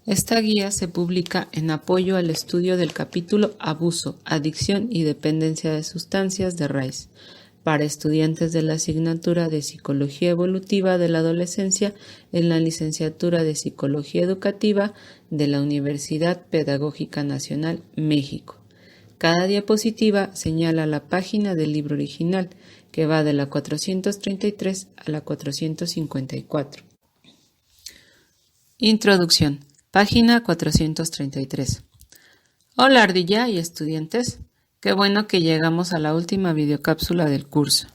Esta guía se publica en apoyo al estudio del capítulo Abuso, Adicción y Dependencia de Sustancias de RAIS, para estudiantes de la asignatura de Psicología Evolutiva de la Adolescencia en la Licenciatura de Psicología Educativa de la Universidad Pedagógica Nacional, México. Cada diapositiva señala la página del libro original, que va de la 433 a la 454. Introducción. Página 433. Hola Ardilla y estudiantes. Qué bueno que llegamos a la última videocápsula del curso.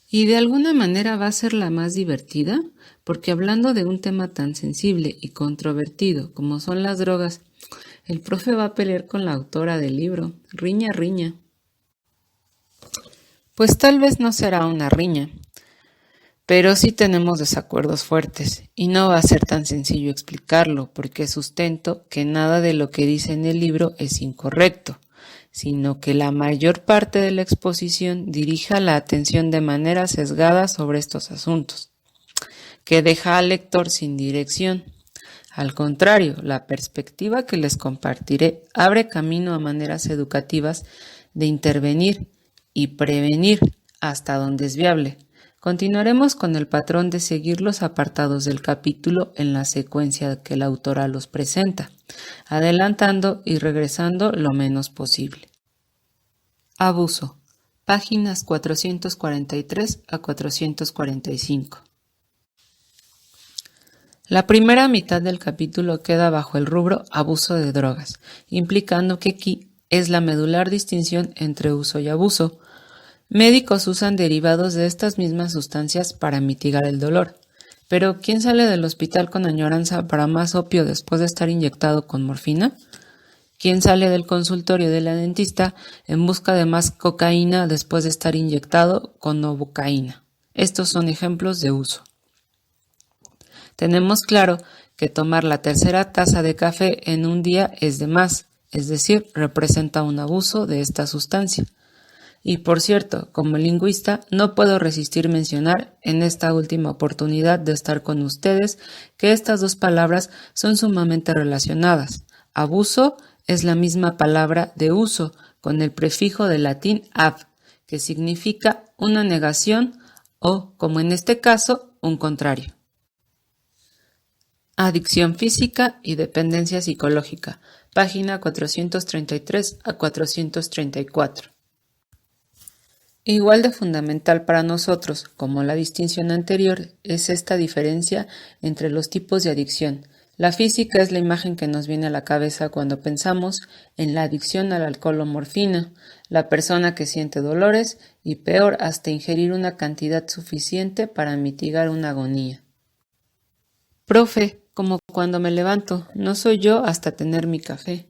Y de alguna manera va a ser la más divertida, porque hablando de un tema tan sensible y controvertido como son las drogas, el profe va a pelear con la autora del libro. Riña, riña. Pues tal vez no será una riña, pero sí tenemos desacuerdos fuertes, y no va a ser tan sencillo explicarlo, porque sustento que nada de lo que dice en el libro es incorrecto, sino que la mayor parte de la exposición dirija la atención de manera sesgada sobre estos asuntos, que deja al lector sin dirección. Al contrario, la perspectiva que les compartiré abre camino a maneras educativas de intervenir y prevenir hasta donde es viable. Continuaremos con el patrón de seguir los apartados del capítulo en la secuencia que la autora los presenta, adelantando y regresando lo menos posible. Abuso. Páginas 443 a 445. La primera mitad del capítulo queda bajo el rubro abuso de drogas, implicando que aquí es la medular distinción entre uso y abuso. Médicos usan derivados de estas mismas sustancias para mitigar el dolor, pero ¿quién sale del hospital con añoranza para más opio después de estar inyectado con morfina? ¿Quién sale del consultorio de la dentista en busca de más cocaína después de estar inyectado con novocaína? Estos son ejemplos de uso. Tenemos claro que tomar la tercera taza de café en un día es de más, es decir, representa un abuso de esta sustancia. Y por cierto, como lingüista, no puedo resistir mencionar en esta última oportunidad de estar con ustedes que estas dos palabras son sumamente relacionadas. Abuso es la misma palabra de uso, con el prefijo de latín ab, que significa una negación o, como en este caso, un contrario. Adicción física y dependencia psicológica, página 433 a 434. Igual de fundamental para nosotros, como la distinción anterior, es esta diferencia entre los tipos de adicción. La física es la imagen que nos viene a la cabeza cuando pensamos en la adicción al alcohol o morfina, la persona que siente dolores y peor hasta ingerir una cantidad suficiente para mitigar una agonía. Profe, como cuando me levanto, no soy yo hasta tener mi café.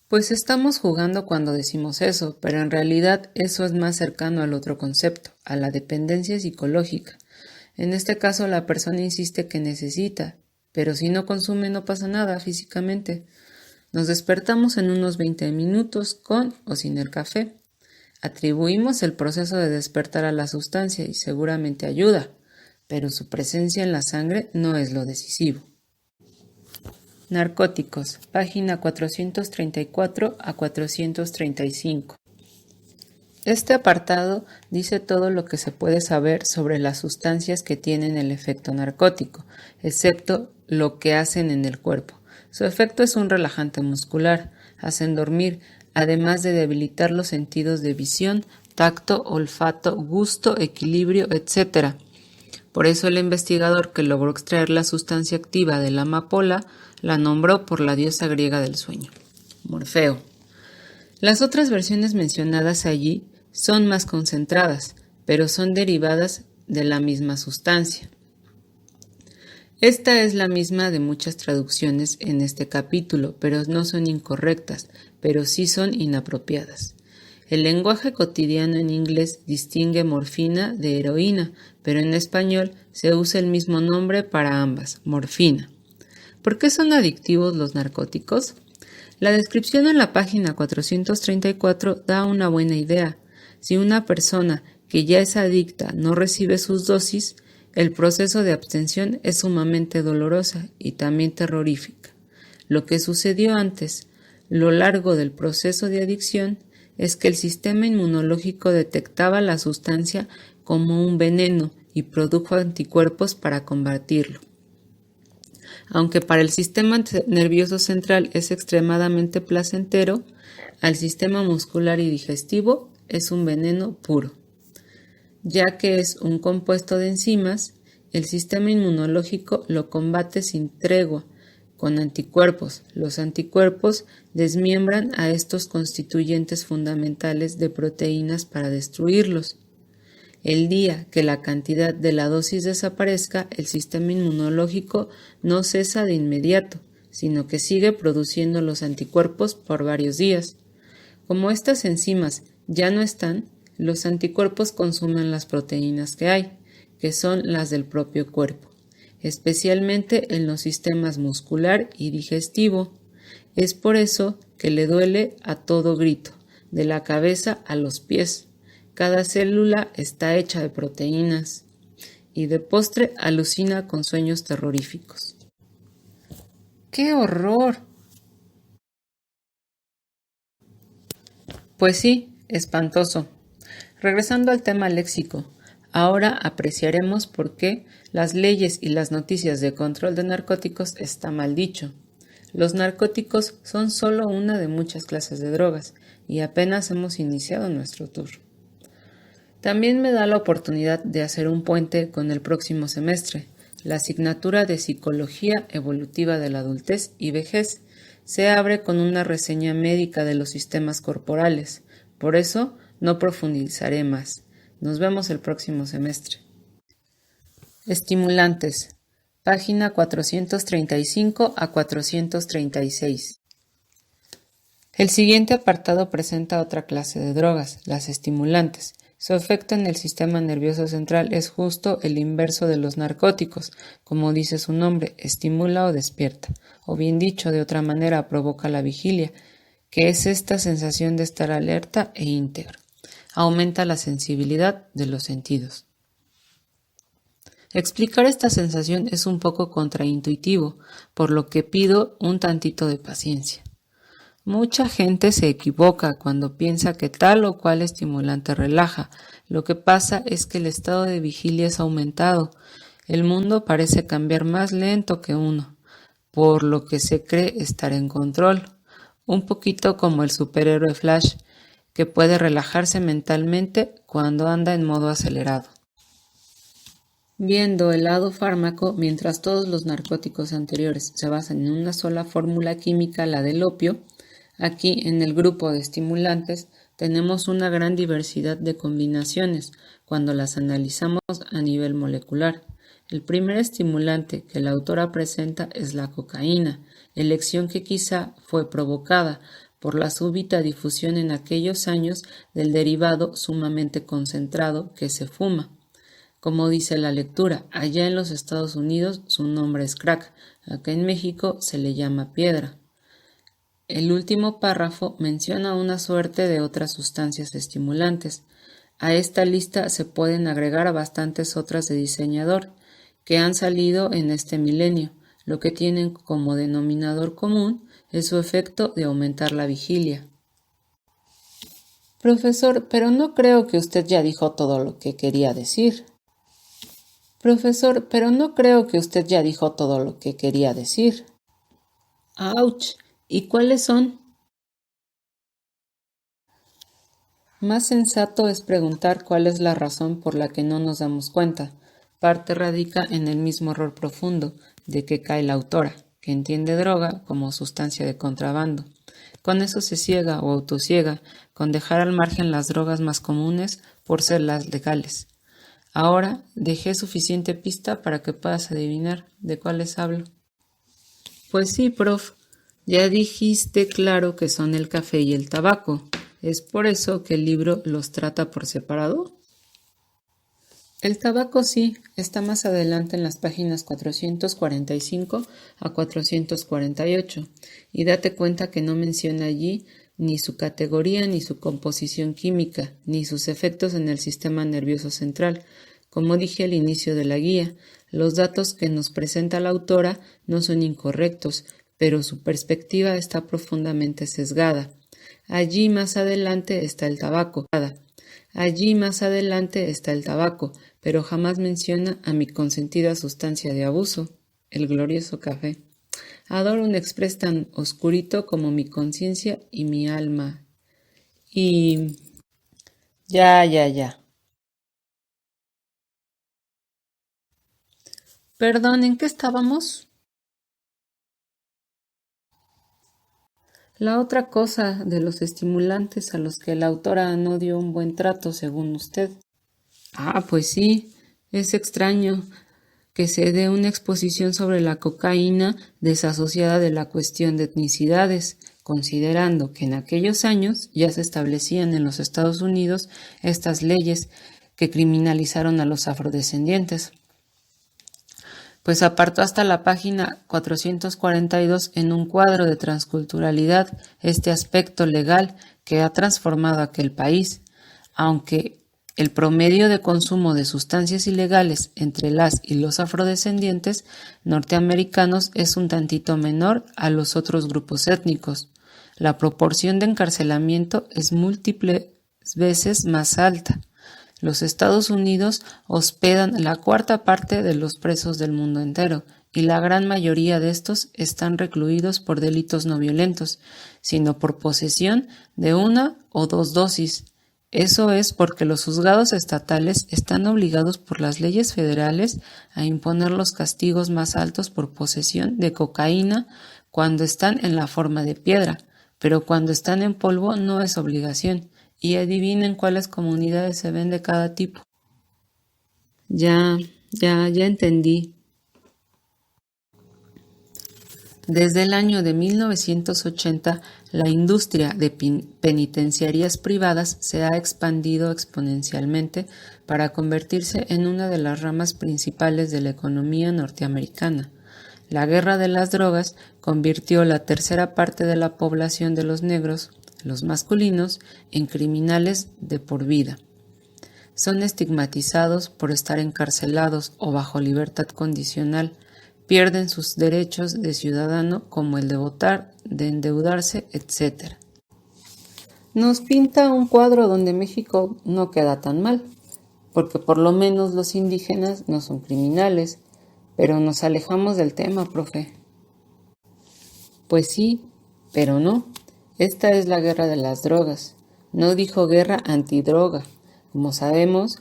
Pues estamos jugando cuando decimos eso, pero en realidad eso es más cercano al otro concepto, a la dependencia psicológica. En este caso la persona insiste que necesita, pero si no consume no pasa nada físicamente. Nos despertamos en unos 20 minutos con o sin el café. Atribuimos el proceso de despertar a la sustancia y seguramente ayuda, pero su presencia en la sangre no es lo decisivo. Narcóticos, página 434 a 435. Este apartado dice todo lo que se puede saber sobre las sustancias que tienen el efecto narcótico, excepto lo que hacen en el cuerpo. Su efecto es un relajante muscular, hacen dormir, además de debilitar los sentidos de visión, tacto, olfato, gusto, equilibrio, etc. Por eso el investigador que logró extraer la sustancia activa de la amapola la nombró por la diosa griega del sueño, Morfeo. Las otras versiones mencionadas allí son más concentradas, pero son derivadas de la misma sustancia. Esta es la misma de muchas traducciones en este capítulo, pero no son incorrectas, pero sí son inapropiadas. El lenguaje cotidiano en inglés distingue morfina de heroína, pero en español se usa el mismo nombre para ambas, morfina. ¿Por qué son adictivos los narcóticos? La descripción en la página 434 da una buena idea. Si una persona que ya es adicta no recibe sus dosis, El proceso de abstención es sumamente dolorosa y también terrorífica. Lo que sucedió antes, lo largo del proceso de adicción, es que el sistema inmunológico detectaba la sustancia como un veneno y produjo anticuerpos para combatirlo. Aunque para el sistema nervioso central es extremadamente placentero, al sistema muscular y digestivo es un veneno puro. Ya que es un compuesto de enzimas, el sistema inmunológico lo combate sin tregua, con anticuerpos. Los anticuerpos desmiembran a estos constituyentes fundamentales de proteínas para destruirlos. El día que la cantidad de la dosis desaparezca, el sistema inmunológico no cesa de inmediato, sino que sigue produciendo los anticuerpos por varios días. Como estas enzimas ya no están, los anticuerpos consumen las proteínas que hay, que son las del propio cuerpo, especialmente en los sistemas muscular y digestivo. Es por eso que le duele a todo grito, de la cabeza a los pies. Cada célula está hecha de proteínas y de postre alucina con sueños terroríficos. ¡Qué horror! Pues sí, espantoso. Regresando al tema léxico, ahora apreciaremos por qué las leyes y las noticias de control de narcóticos está mal dicho. Los narcóticos son solo una de muchas clases de drogas y apenas hemos iniciado nuestro tour. También me da la oportunidad de hacer un puente con el próximo semestre. La asignatura de Psicología Evolutiva de la Adultez y Vejez se abre con una reseña médica de los sistemas corporales. Por eso no profundizaré más. Nos vemos el próximo semestre. Estimulantes. Página 435 a 436. El siguiente apartado presenta otra clase de drogas, las estimulantes. Su efecto en el sistema nervioso central es justo el inverso de los narcóticos, como dice su nombre, estimula o despierta, o bien dicho de otra manera, provoca la vigilia, que es esta sensación de estar alerta e íntegro. Aumenta la sensibilidad de los sentidos. Explicar esta sensación es un poco contraintuitivo, por lo que pido un tantito de paciencia. Mucha gente se equivoca cuando piensa que tal o cual estimulante relaja. Lo que pasa es que el estado de vigilia es aumentado. El mundo parece cambiar más lento que uno, por lo que se cree estar en control. Un poquito como el superhéroe Flash, que puede relajarse mentalmente cuando anda en modo acelerado. Viendo el lado fármaco, mientras todos los narcóticos anteriores se basan en una sola fórmula química, la del opio, aquí en el grupo de estimulantes tenemos una gran diversidad de combinaciones cuando las analizamos a nivel molecular. El primer estimulante que la autora presenta es la cocaína, elección que quizá fue provocada por la súbita difusión en aquellos años del derivado sumamente concentrado que se fuma. Como dice la lectura, allá en los Estados Unidos su nombre es crack, acá en México se le llama piedra. El último párrafo menciona una suerte de otras sustancias estimulantes. A esta lista se pueden agregar bastantes otras de diseñador que han salido en este milenio. Lo que tienen como denominador común es su efecto de aumentar la vigilia. Profesor, pero no creo que usted ya dijo todo lo que quería decir. Profesor, pero no creo que usted ya dijo todo lo que quería decir. ¡Auch! ¿Y cuáles son? Más sensato es preguntar cuál es la razón por la que no nos damos cuenta. Parte radica en el mismo error profundo de que cae la autora, que entiende droga como sustancia de contrabando. Con eso se ciega o autociega, con dejar al margen las drogas más comunes por ser las legales. Ahora dejé suficiente pista para que puedas adivinar de cuáles hablo. Pues sí, prof. Ya dijiste claro que son el café y el tabaco. ¿Es por eso que el libro los trata por separado? El tabaco sí, está más adelante en las páginas 445 a 448, y date cuenta que no menciona allí ni su categoría, ni su composición química, ni sus efectos en el sistema nervioso central. Como dije al inicio de la guía, los datos que nos presenta la autora no son incorrectos, pero su perspectiva está profundamente sesgada. Allí más adelante está el tabaco. Allí más adelante está el tabaco, pero jamás menciona a mi consentida sustancia de abuso, el glorioso café. Adoro un express tan oscurito como mi conciencia y mi alma. Y... Ya. Perdón, ¿en qué estábamos? La otra cosa de los estimulantes a los que la autora no dio un buen trato, según usted. Ah, pues sí, es extraño que se dé una exposición sobre la cocaína desasociada de la cuestión de etnicidades, considerando que en aquellos años ya se establecían en los Estados Unidos estas leyes que criminalizaron a los afrodescendientes. Pues apartó hasta la página 442 en un cuadro de transculturalidad este aspecto legal que ha transformado aquel país, aunque el promedio de consumo de sustancias ilegales entre las y los afrodescendientes norteamericanos es un tantito menor a los otros grupos étnicos. La proporción de encarcelamiento es múltiples veces más alta. Los Estados Unidos hospedan la cuarta parte de los presos del mundo entero, y la gran mayoría de estos están recluidos por delitos no violentos, sino por posesión de una o dos dosis. Eso es porque los juzgados estatales están obligados por las leyes federales a imponer los castigos más altos por posesión de cocaína cuando están en la forma de piedra, pero cuando están en polvo no es obligación. Y adivinen cuáles comunidades se ven de cada tipo. Ya entendí. Desde el año de 1980, la industria de penitenciarías privadas se ha expandido exponencialmente para convertirse en una de las ramas principales de la economía norteamericana. La guerra de las drogas convirtió la tercera parte de la población de los negros, los masculinos, en criminales de por vida. Son estigmatizados por estar encarcelados o bajo libertad condicional, pierden sus derechos de ciudadano como el de votar, de endeudarse, etc. Nos pinta un cuadro donde México no queda tan mal, porque por lo menos los indígenas no son criminales, pero nos alejamos del tema, profe. Pues sí, pero no. Esta es la guerra de las drogas. No dijo guerra antidroga. Como sabemos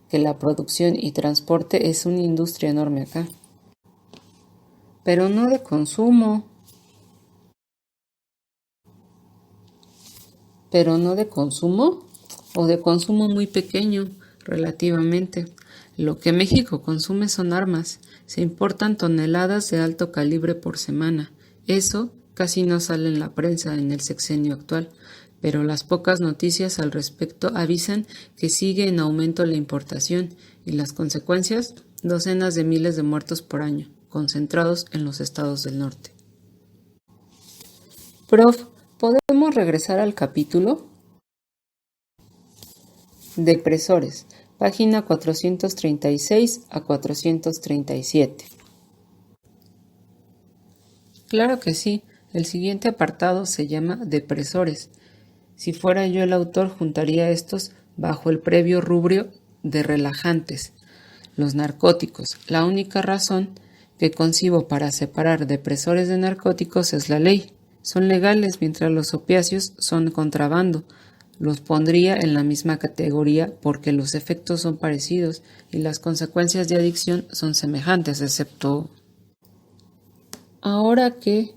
que la producción y transporte es una industria enorme acá. Pero no de consumo. ¿Pero no de consumo? O de consumo muy pequeño, relativamente. Lo que México consume son armas. Se importan toneladas de alto calibre por semana. Eso casi no sale en la prensa en el sexenio actual, pero las pocas noticias al respecto avisan que sigue en aumento la importación y las consecuencias, docenas de miles de muertos por año, concentrados en los estados del norte. Prof, ¿podemos regresar al capítulo? Depresores, página 436 a 437. Claro que sí, el siguiente apartado se llama depresores. Si fuera yo el autor, juntaría estos bajo el previo rubrio de relajantes. Los narcóticos. La única razón que concibo para separar depresores de narcóticos es la ley. Son legales mientras los opiáceos son contrabando. Los pondría en la misma categoría porque los efectos son parecidos y las consecuencias de adicción son semejantes, excepto... ¿Ahora qué?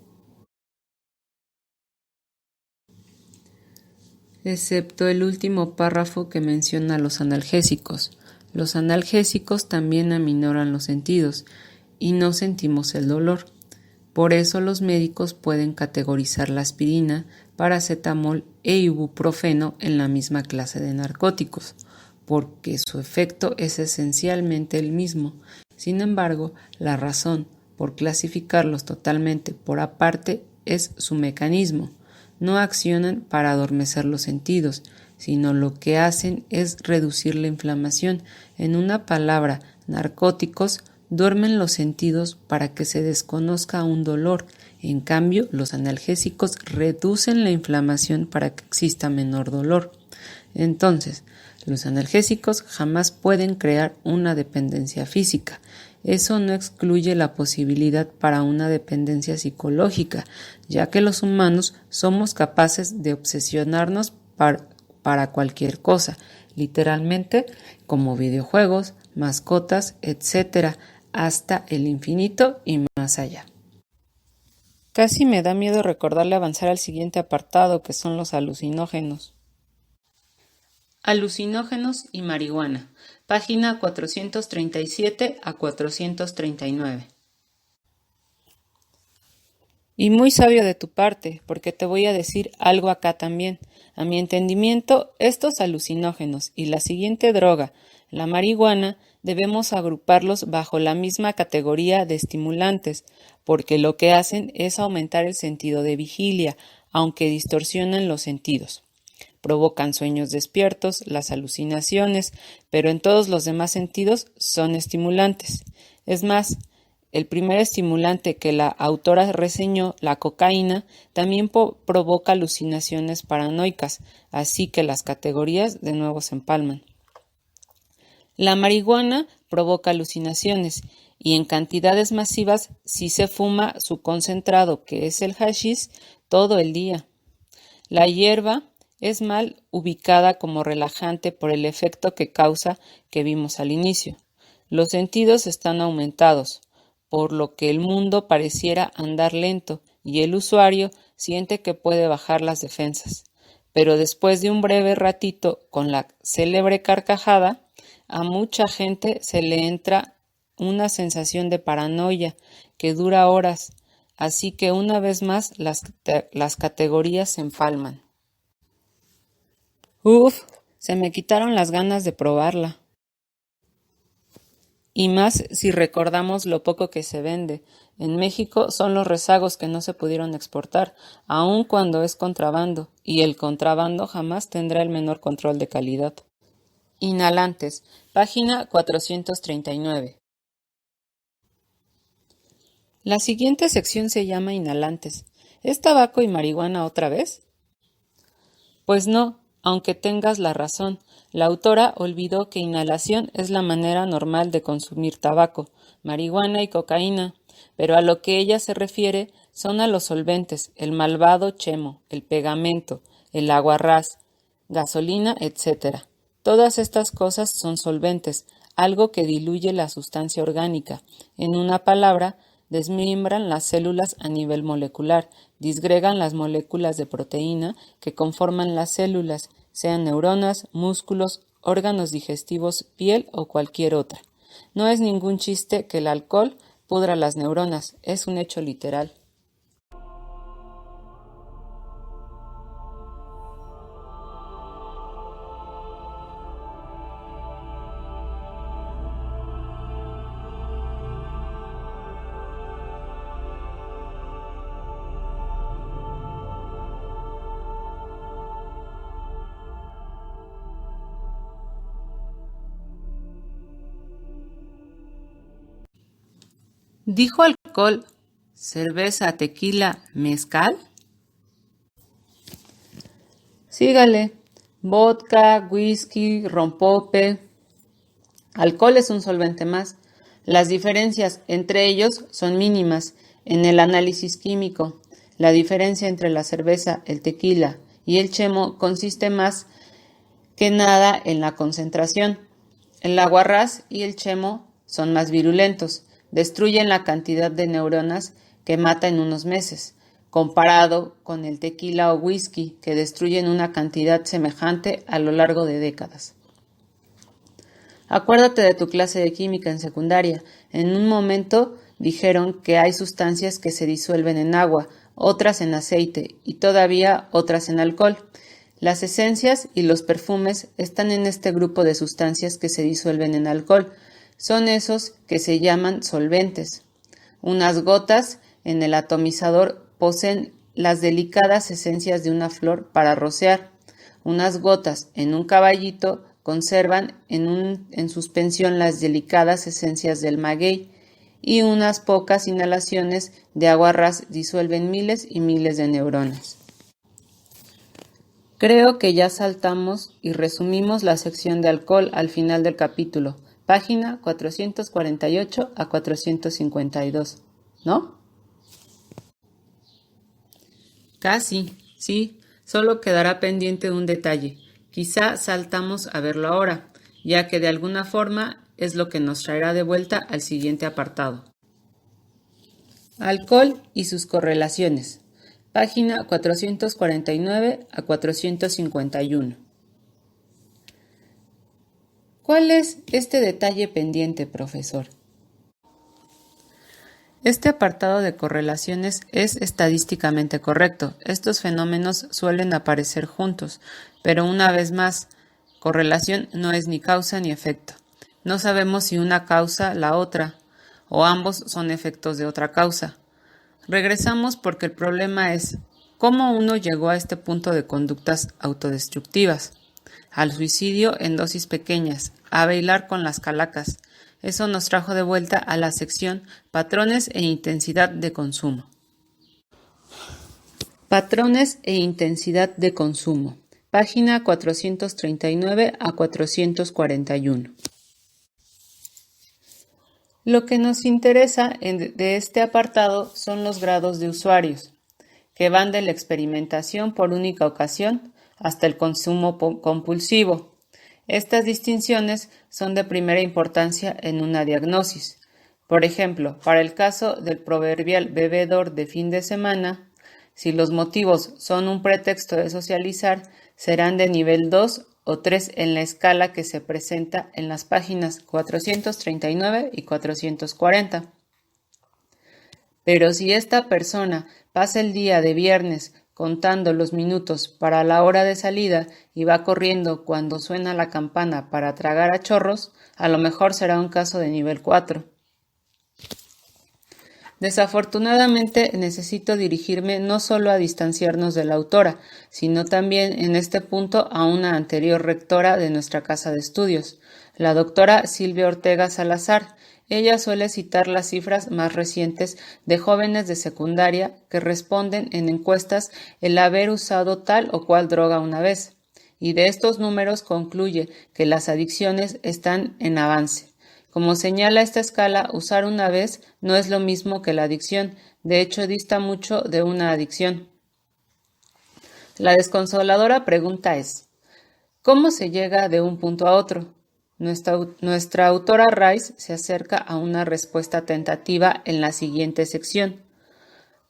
Excepto el último párrafo que menciona los analgésicos. Los analgésicos también aminoran los sentidos y no sentimos el dolor. Por eso los médicos pueden categorizar la aspirina, paracetamol e ibuprofeno en la misma clase de narcóticos, porque su efecto es esencialmente el mismo. Sin embargo, la razón por clasificarlos totalmente por aparte es su mecanismo. No accionan para adormecer los sentidos, sino lo que hacen es reducir la inflamación. En una palabra, narcóticos duermen los sentidos para que se desconozca un dolor. En cambio, los analgésicos reducen la inflamación para que exista menor dolor. Entonces, los analgésicos jamás pueden crear una dependencia física. Eso no excluye la posibilidad para una dependencia psicológica, ya que los humanos somos capaces de obsesionarnos para cualquier cosa, literalmente como videojuegos, mascotas, etc., hasta el infinito y más allá. Casi me da miedo recordarle avanzar al siguiente apartado, que son los alucinógenos. Alucinógenos y marihuana, página 437 a 439. Y muy sabio de tu parte, porque te voy a decir algo acá también. A mi entendimiento, estos alucinógenos y la siguiente droga, la marihuana, debemos agruparlos bajo la misma categoría de estimulantes, porque lo que hacen es aumentar el sentido de vigilia, aunque distorsionan los sentidos. Provocan sueños despiertos, las alucinaciones, pero en todos los demás sentidos son estimulantes. Es más, el primer estimulante que la autora reseñó, la cocaína, también provoca alucinaciones paranoicas, así que las categorías de nuevo se empalman. La marihuana provoca alucinaciones y en cantidades masivas si se fuma su concentrado, que es el hashish, todo el día. La hierba es mal ubicada como relajante por el efecto que causa que vimos al inicio. Los sentidos están aumentados, por lo que el mundo pareciera andar lento y el usuario siente que puede bajar las defensas. Pero después de un breve ratito con la célebre carcajada, a mucha gente se le entra una sensación de paranoia que dura horas, así que una vez más las categorías se empalman. Uf, se me quitaron las ganas de probarla. Y más si recordamos lo poco que se vende. En México son los rezagos que no se pudieron exportar, aun cuando es contrabando, y el contrabando jamás tendrá el menor control de calidad. Inhalantes, página 439. La siguiente sección se llama inhalantes. ¿Es tabaco y marihuana otra vez? Pues no, aunque tengas la razón. La autora olvidó que inhalación es la manera normal de consumir tabaco, marihuana y cocaína, pero a lo que ella se refiere son a los solventes, el malvado chemo, el pegamento, el aguarrás, gasolina, etc. Todas estas cosas son solventes, algo que diluye la sustancia orgánica. En una palabra, desmembran las células a nivel molecular, disgregan las moléculas de proteína que conforman las células, sean neuronas, músculos, órganos digestivos, piel o cualquier otra. No es ningún chiste que el alcohol pudra las neuronas, es un hecho literal. ¿Dijo alcohol, cerveza, tequila, mezcal? Sígale. Vodka, whisky, rompope. Alcohol es un solvente más. Las diferencias entre ellos son mínimas en el análisis químico. La diferencia entre la cerveza, el tequila y el chemo consiste más que nada en la concentración. El aguarrás y el chemo son más virulentos. Destruyen la cantidad de neuronas que mata en unos meses, comparado con el tequila o whisky, que destruyen una cantidad semejante a lo largo de décadas. Acuérdate de tu clase de química en secundaria. En un momento dijeron que hay sustancias que se disuelven en agua, otras en aceite y todavía otras en alcohol. Las esencias y los perfumes están en este grupo de sustancias que se disuelven en alcohol. Son esos que se llaman solventes. Unas gotas en el atomizador poseen las delicadas esencias de una flor para rociar. Unas gotas en un caballito conservan en suspensión las delicadas esencias del maguey y unas pocas inhalaciones de agua ras disuelven miles y miles de neuronas. Creo que ya saltamos y resumimos la sección de alcohol al final del capítulo, página 448 a 452, ¿no? Casi, sí, solo quedará pendiente un detalle. Quizá saltamos a verlo ahora, ya que de alguna forma es lo que nos traerá de vuelta al siguiente apartado. Alcohol y sus correlaciones. Página 449 a 451. ¿Cuál es este detalle pendiente, profesor? Este apartado de correlaciones es estadísticamente correcto. Estos fenómenos suelen aparecer juntos, pero una vez más, correlación no es ni causa ni efecto. No sabemos si una causa la otra, o ambos son efectos de otra causa. Regresamos porque el problema es cómo uno llegó a este punto de conductas autodestructivas, al suicidio en dosis pequeñas, a bailar con las calacas. Eso nos trajo de vuelta a la sección Patrones e intensidad de consumo. Patrones e intensidad de consumo. Página 439 a 441. Lo que nos interesa de este apartado son los grados de usuarios, que van de la experimentación por única ocasión hasta el consumo compulsivo. Estas distinciones son de primera importancia en una diagnosis. Por ejemplo, para el caso del proverbial bebedor de fin de semana, si los motivos son un pretexto de socializar, serán de nivel 2 o 3 en la escala que se presenta en las páginas 439 y 440. Pero si esta persona pasa el día de viernes contando los minutos para la hora de salida y va corriendo cuando suena la campana para tragar a chorros, a lo mejor será un caso de nivel 4. Desafortunadamente necesito dirigirme no solo a distanciarnos de la autora, sino también en este punto a una anterior rectora de nuestra casa de estudios, la doctora Silvia Ortega Salazar. Ella suele citar las cifras más recientes de jóvenes de secundaria que responden en encuestas el haber usado tal o cual droga una vez, y de estos números concluye que las adicciones están en avance. Como señala esta escala, usar una vez no es lo mismo que la adicción, de hecho dista mucho de una adicción. La desconsoladora pregunta es, ¿cómo se llega de un punto a otro? Nuestra autora Rice se acerca a una respuesta tentativa en la siguiente sección.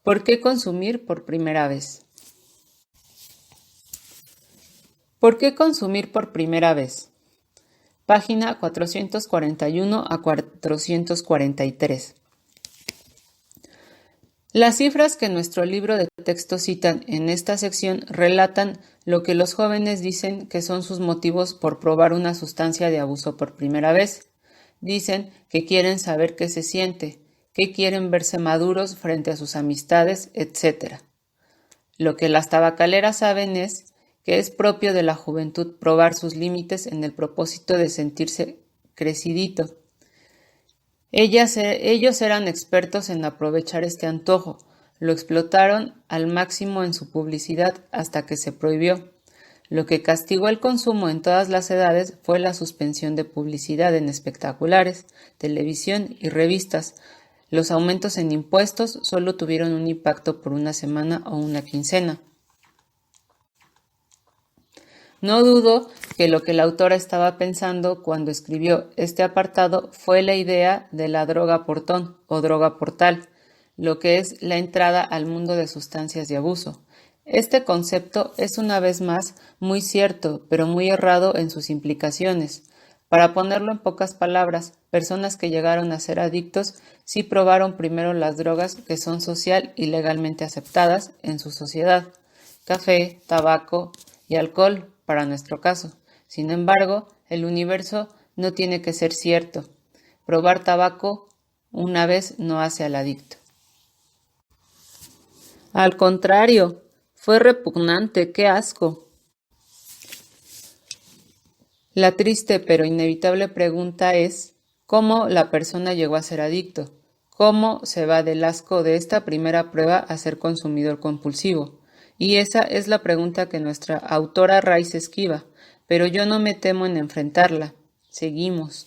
¿Por qué consumir por primera vez? ¿Por qué consumir por primera vez? Página 441 a 443. Las cifras que nuestro libro de texto citan en esta sección relatan lo que los jóvenes dicen que son sus motivos por probar una sustancia de abuso por primera vez. Dicen que quieren saber qué se siente, que quieren verse maduros frente a sus amistades, etc. Lo que las tabacaleras saben es que es propio de la juventud probar sus límites en el propósito de sentirse crecidito. Ellos eran expertos en aprovechar este antojo, lo explotaron al máximo en su publicidad hasta que se prohibió. Lo que castigó el consumo en todas las edades fue la suspensión de publicidad en espectaculares, televisión y revistas. Los aumentos en impuestos solo tuvieron un impacto por una semana o una quincena. No dudo que lo que la autora estaba pensando cuando escribió este apartado fue la idea de la droga portón o droga portal, lo que es la entrada al mundo de sustancias de abuso. Este concepto es una vez más muy cierto, pero muy errado en sus implicaciones. Para ponerlo en pocas palabras, personas que llegaron a ser adictos sí probaron primero las drogas que son social y legalmente aceptadas en su sociedad: café, tabaco y alcohol, para nuestro caso. Sin embargo, el universo no tiene que ser cierto. Probar tabaco una vez no hace al adicto. Al contrario, fue repugnante, qué asco. La triste pero inevitable pregunta es, ¿cómo la persona llegó a ser adicto? ¿Cómo se va del asco de esta primera prueba a ser consumidor compulsivo? Y esa es la pregunta que nuestra autora Rice esquiva, pero yo no me temo en enfrentarla. Seguimos.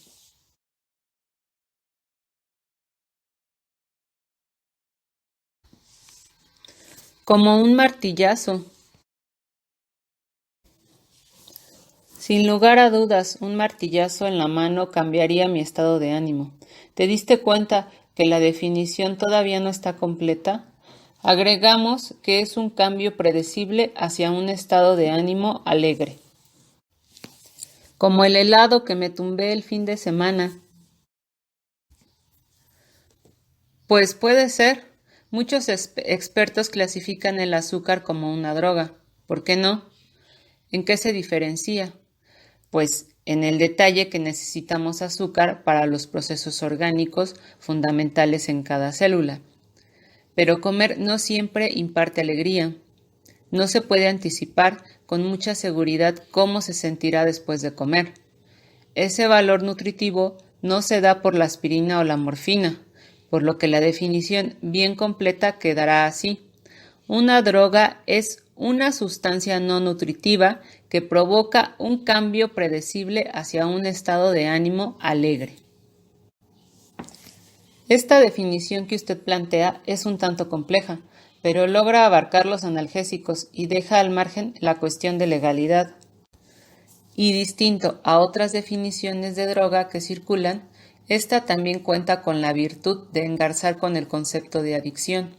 Como un martillazo. Sin lugar a dudas, un martillazo en la mano cambiaría mi estado de ánimo. ¿Te diste cuenta que la definición todavía no está completa? Agregamos que es un cambio predecible hacia un estado de ánimo alegre. Como el helado que me tumbé el fin de semana. Pues puede ser. Muchos expertos clasifican el azúcar como una droga. ¿Por qué no? ¿En qué se diferencia? Pues en el detalle que necesitamos azúcar para los procesos orgánicos fundamentales en cada célula. Pero comer no siempre imparte alegría. No se puede anticipar con mucha seguridad cómo se sentirá después de comer. Ese valor nutritivo no se da por la aspirina o la morfina, por lo que la definición bien completa quedará así. Una droga es una sustancia no nutritiva que provoca un cambio predecible hacia un estado de ánimo alegre. Esta definición que usted plantea es un tanto compleja, pero logra abarcar los analgésicos y deja al margen la cuestión de legalidad. Y distinto a otras definiciones de droga que circulan, esta también cuenta con la virtud de engarzar con el concepto de adicción,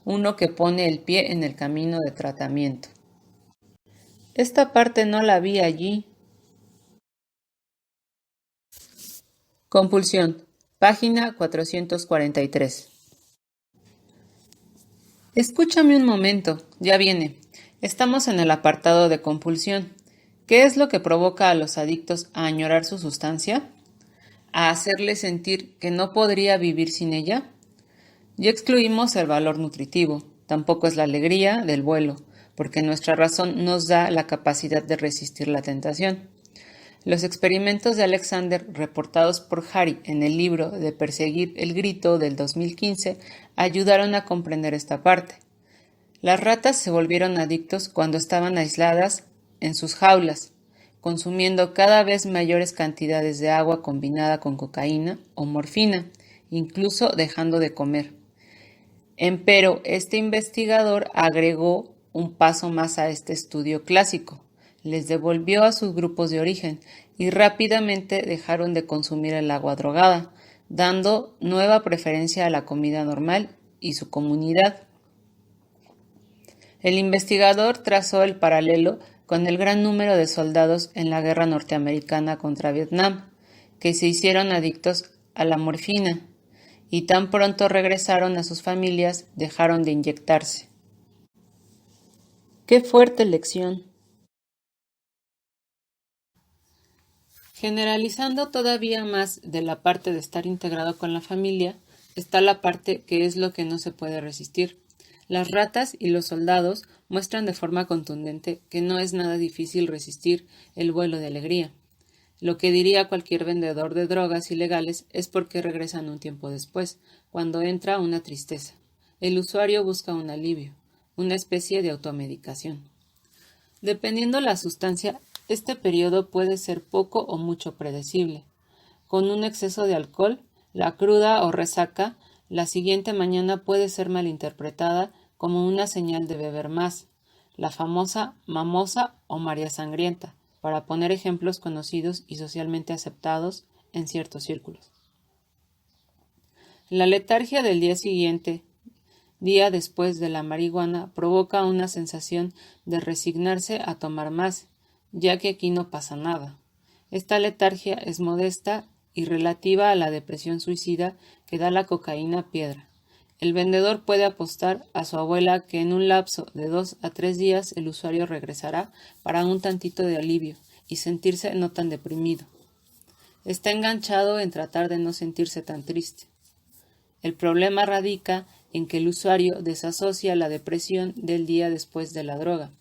uno que pone el pie en el camino de tratamiento. Esta parte no la vi allí. Compulsión, página 443. Escúchame un momento, ya viene. Estamos en el apartado de compulsión. ¿Qué es lo que provoca a los adictos a añorar su sustancia? ¿A hacerle sentir que no podría vivir sin ella? Ya excluimos el valor nutritivo, tampoco es la alegría del vuelo, porque nuestra razón nos da la capacidad de resistir la tentación. Los experimentos de Alexander, reportados por Harry en el libro de Perseguir el Grito del 2015, ayudaron a comprender esta parte. Las ratas se volvieron adictos cuando estaban aisladas en sus jaulas, consumiendo cada vez mayores cantidades de agua combinada con cocaína o morfina, incluso dejando de comer. Empero, este investigador agregó un paso más a este estudio clásico. Les devolvió a sus grupos de origen y rápidamente dejaron de consumir el agua drogada, dando nueva preferencia a la comida normal y su comunidad. El investigador trazó el paralelo con el gran número de soldados en la guerra norteamericana contra Vietnam, que se hicieron adictos a la morfina y tan pronto regresaron a sus familias dejaron de inyectarse. ¡Qué fuerte lección! Generalizando todavía más de la parte de estar integrado con la familia, está la parte que es lo que no se puede resistir. Las ratas y los soldados muestran de forma contundente que no es nada difícil resistir el vuelo de alegría. Lo que diría cualquier vendedor de drogas ilegales es porque regresan un tiempo después, cuando entra una tristeza. El usuario busca un alivio, una especie de automedicación. Dependiendo la sustancia, este periodo puede ser poco o mucho predecible. Con un exceso de alcohol, la cruda o resaca la siguiente mañana puede ser malinterpretada como una señal de beber más, la famosa mamosa o María Sangrienta, para poner ejemplos conocidos y socialmente aceptados en ciertos círculos. La letargia del día siguiente, día después de la marihuana, provoca una sensación de resignarse a tomar más, ya que aquí no pasa nada. Esta letargia es modesta y relativa a la depresión suicida que da la cocaína piedra. El vendedor puede apostar a su abuela que en un lapso de 2 a 3 días el usuario regresará para un tantito de alivio y sentirse no tan deprimido. Está enganchado en tratar de no sentirse tan triste. El problema radica en que el usuario desasocia la depresión del día después de la droga.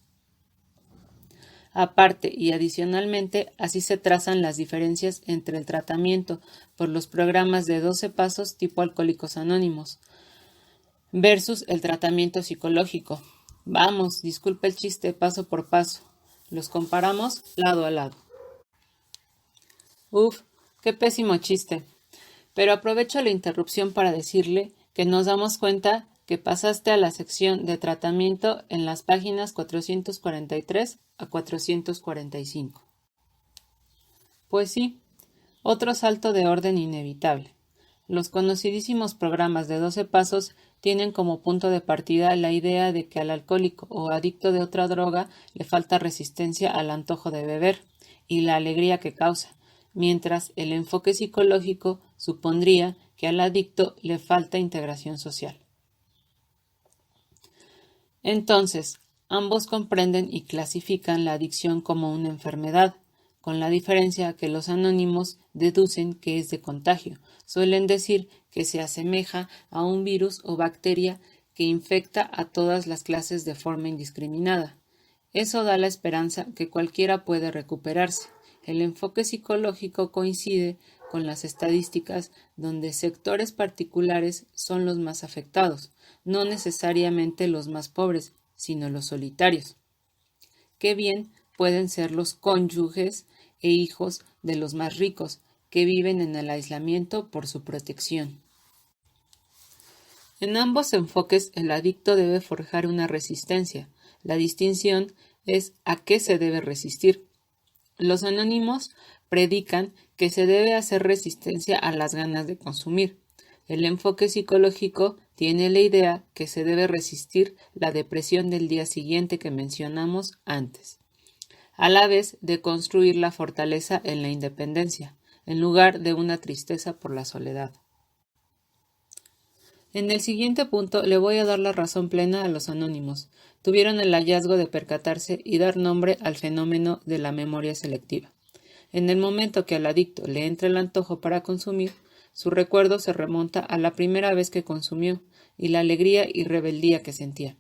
Aparte y adicionalmente, así se trazan las diferencias entre el tratamiento por los programas de 12 pasos tipo Alcohólicos Anónimos versus el tratamiento psicológico. Vamos, disculpe el chiste, paso por paso. Los comparamos lado a lado. Uf, qué pésimo chiste. Pero aprovecho la interrupción para decirle que nos damos cuenta que pasaste a la sección de tratamiento en las páginas 443 a 445. Pues sí, otro salto de orden inevitable. Los conocidísimos programas de 12 pasos tienen como punto de partida la idea de que al alcohólico o adicto de otra droga le falta resistencia al antojo de beber y la alegría que causa, mientras el enfoque psicológico supondría que al adicto le falta integración social. Entonces, ambos comprenden y clasifican la adicción como una enfermedad, con la diferencia que los anónimos deducen que es de contagio. Suelen decir que se asemeja a un virus o bacteria que infecta a todas las clases de forma indiscriminada. Eso da la esperanza que cualquiera puede recuperarse. El enfoque psicológico coincide con las estadísticas donde sectores particulares son los más afectados, no necesariamente los más pobres, sino los solitarios. Qué bien pueden ser los cónyuges e hijos de los más ricos, que viven en el aislamiento por su protección. En ambos enfoques el adicto debe forjar una resistencia. La distinción es a qué se debe resistir. Los anónimos predican que se debe hacer resistencia a las ganas de consumir. El enfoque psicológico tiene la idea que se debe resistir la depresión del día siguiente que mencionamos antes, a la vez de construir la fortaleza en la independencia, en lugar de una tristeza por la soledad. En el siguiente punto le voy a dar la razón plena a los anónimos. Tuvieron el hallazgo de percatarse y dar nombre al fenómeno de la memoria selectiva. En el momento que al adicto le entra el antojo para consumir, su recuerdo se remonta a la primera vez que consumió y la alegría y rebeldía que sentía.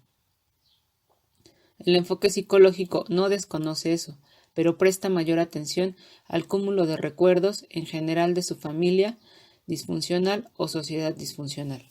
El enfoque psicológico no desconoce eso, pero presta mayor atención al cúmulo de recuerdos en general de su familia disfuncional o sociedad disfuncional.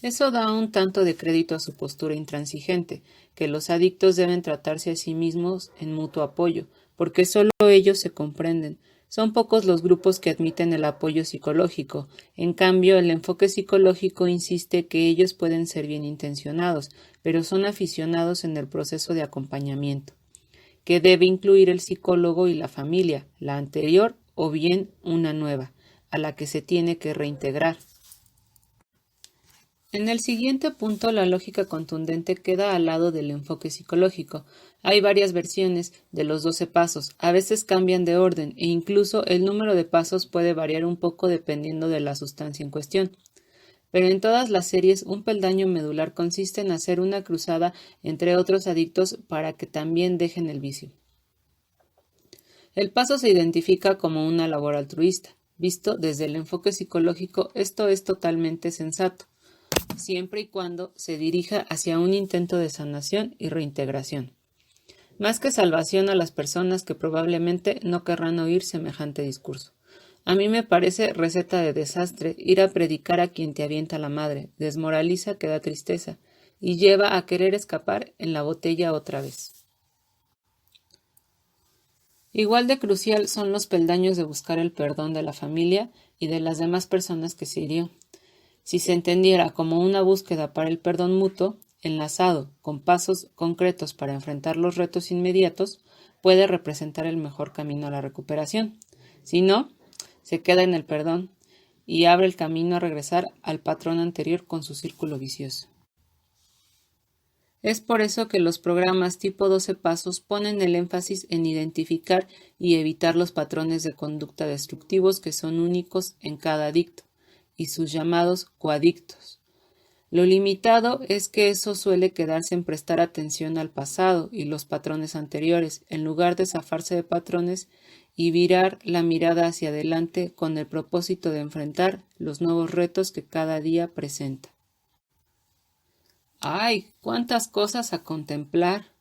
Eso da un tanto de crédito a su postura intransigente, que los adictos deben tratarse a sí mismos en mutuo apoyo, porque solo ellos se comprenden. Son pocos los grupos que admiten el apoyo psicológico. En cambio, el enfoque psicológico insiste que ellos pueden ser bien intencionados, pero son aficionados en el proceso de acompañamiento, que debe incluir el psicólogo y la familia, la anterior o bien una nueva, a la que se tiene que reintegrar. En el siguiente punto, la lógica contundente queda al lado del enfoque psicológico. Hay varias versiones de los 12 pasos, a veces cambian de orden e incluso el número de pasos puede variar un poco dependiendo de la sustancia en cuestión. Pero en todas las series, un peldaño medular consiste en hacer una cruzada entre otros adictos para que también dejen el vicio. El paso se identifica como una labor altruista. Visto desde el enfoque psicológico, esto es totalmente sensato, siempre y cuando se dirija hacia un intento de sanación y reintegración, más que salvación a las personas que probablemente no querrán oír semejante discurso. A mí me parece receta de desastre ir a predicar a quien te avienta la madre, desmoraliza que da tristeza y lleva a querer escapar en la botella otra vez. Igual de crucial son los peldaños de buscar el perdón de la familia y de las demás personas que se hirió. Si se entendiera como una búsqueda para el perdón mutuo, enlazado con pasos concretos para enfrentar los retos inmediatos, puede representar el mejor camino a la recuperación. Si no, se queda en el perdón y abre el camino a regresar al patrón anterior con su círculo vicioso. Es por eso que los programas tipo 12 pasos ponen el énfasis en identificar y evitar los patrones de conducta destructivos que son únicos en cada adicto y sus llamados coadictos. Lo limitado es que eso suele quedarse en prestar atención al pasado y los patrones anteriores, en lugar de zafarse de patrones y virar la mirada hacia adelante con el propósito de enfrentar los nuevos retos que cada día presenta. ¡Ay! ¡Cuántas cosas a contemplar!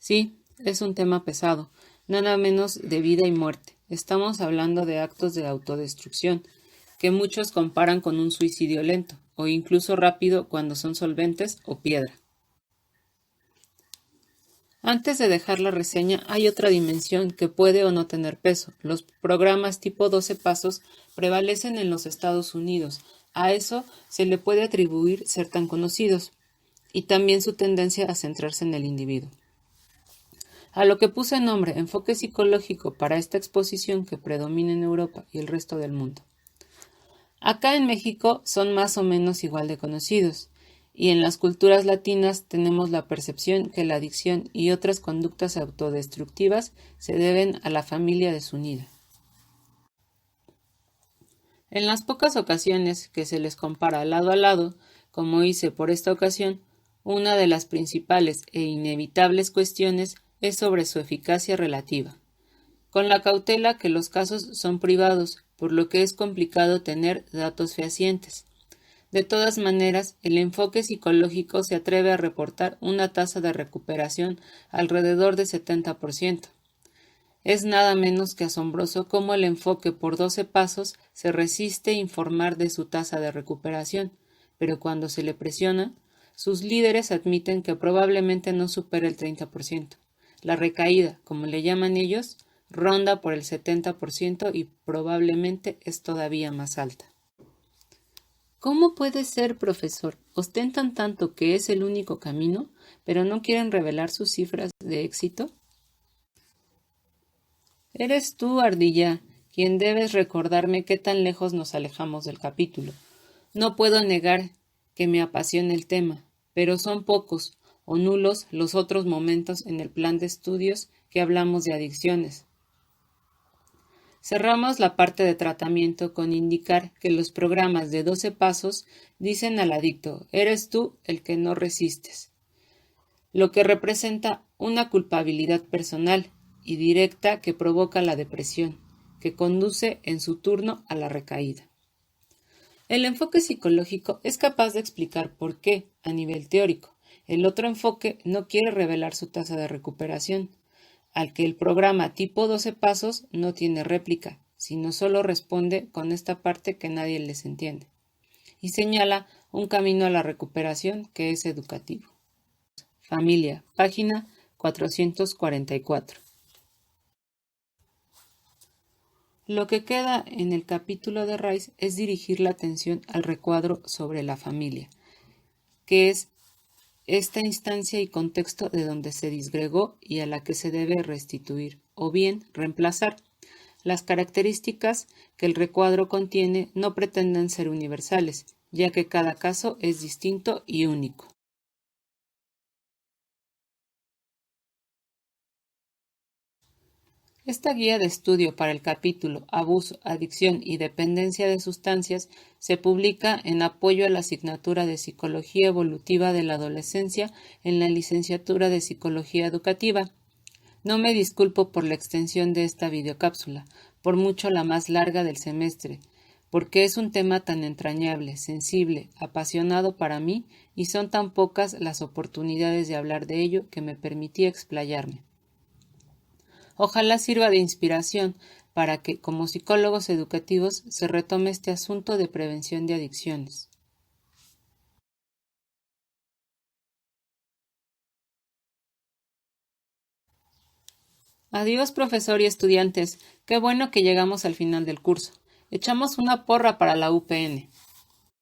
Sí, es un tema pesado, nada menos de vida y muerte. Estamos hablando de actos de autodestrucción, que muchos comparan con un suicidio lento, o incluso rápido cuando son solventes o piedra. Antes de dejar la reseña, hay otra dimensión que puede o no tener peso. Los programas tipo 12 pasos prevalecen en los Estados Unidos. A eso se le puede atribuir ser tan conocidos, y también su tendencia a centrarse en el individuo. A lo que puse nombre enfoque psicológico para esta exposición que predomina en Europa y el resto del mundo. Acá en México son más o menos igual de conocidos, y en las culturas latinas tenemos la percepción que la adicción y otras conductas autodestructivas se deben a la familia desunida. En las pocas ocasiones que se les compara lado a lado, como hice por esta ocasión, una de las principales e inevitables cuestiones es sobre su eficacia relativa, con la cautela que los casos son privados, por lo que es complicado tener datos fehacientes. De todas maneras, el enfoque psicológico se atreve a reportar una tasa de recuperación alrededor de 70%. Es nada menos que asombroso cómo el enfoque por 12 pasos se resiste a informar de su tasa de recuperación, pero cuando se le presiona, sus líderes admiten que probablemente no supera el 30%. La recaída, como le llaman ellos, ronda por el 70% y probablemente es todavía más alta. ¿Cómo puede ser, profesor? Ostentan tanto que es el único camino, pero no quieren revelar sus cifras de éxito. Eres tú, Ardilla, quien debes recordarme qué tan lejos nos alejamos del capítulo. No puedo negar que me apasiona el tema, pero son pocos o nulos los otros momentos en el plan de estudios que hablamos de adicciones. Cerramos la parte de tratamiento con indicar que los programas de 12 pasos dicen al adicto, eres tú el que no resistes, lo que representa una culpabilidad personal y directa que provoca la depresión, que conduce en su turno a la recaída. El enfoque psicológico es capaz de explicar por qué, a nivel teórico, el otro enfoque no quiere revelar su tasa de recuperación, al que el programa tipo 12 pasos no tiene réplica, sino solo responde con esta parte que nadie les entiende, y señala un camino a la recuperación que es educativo. Familia, página 444. Lo que queda en el capítulo de Rice es dirigir la atención al recuadro sobre la familia, que es esta instancia y contexto de donde se disgregó y a la que se debe restituir, o bien reemplazar. Las características que el recuadro contiene no pretenden ser universales, ya que cada caso es distinto y único. Esta guía de estudio para el capítulo Abuso, Adicción y Dependencia de Sustancias se publica en apoyo a la asignatura de Psicología Evolutiva de la Adolescencia en la licenciatura de Psicología Educativa. No me disculpo por la extensión de esta videocápsula, por mucho la más larga del semestre, porque es un tema tan entrañable, sensible, apasionado para mí y son tan pocas las oportunidades de hablar de ello que me permití explayarme. Ojalá sirva de inspiración para que, como psicólogos educativos, se retome este asunto de prevención de adicciones. Adiós, profesor y estudiantes. Qué bueno que llegamos al final del curso. Echamos una porra para la UPN.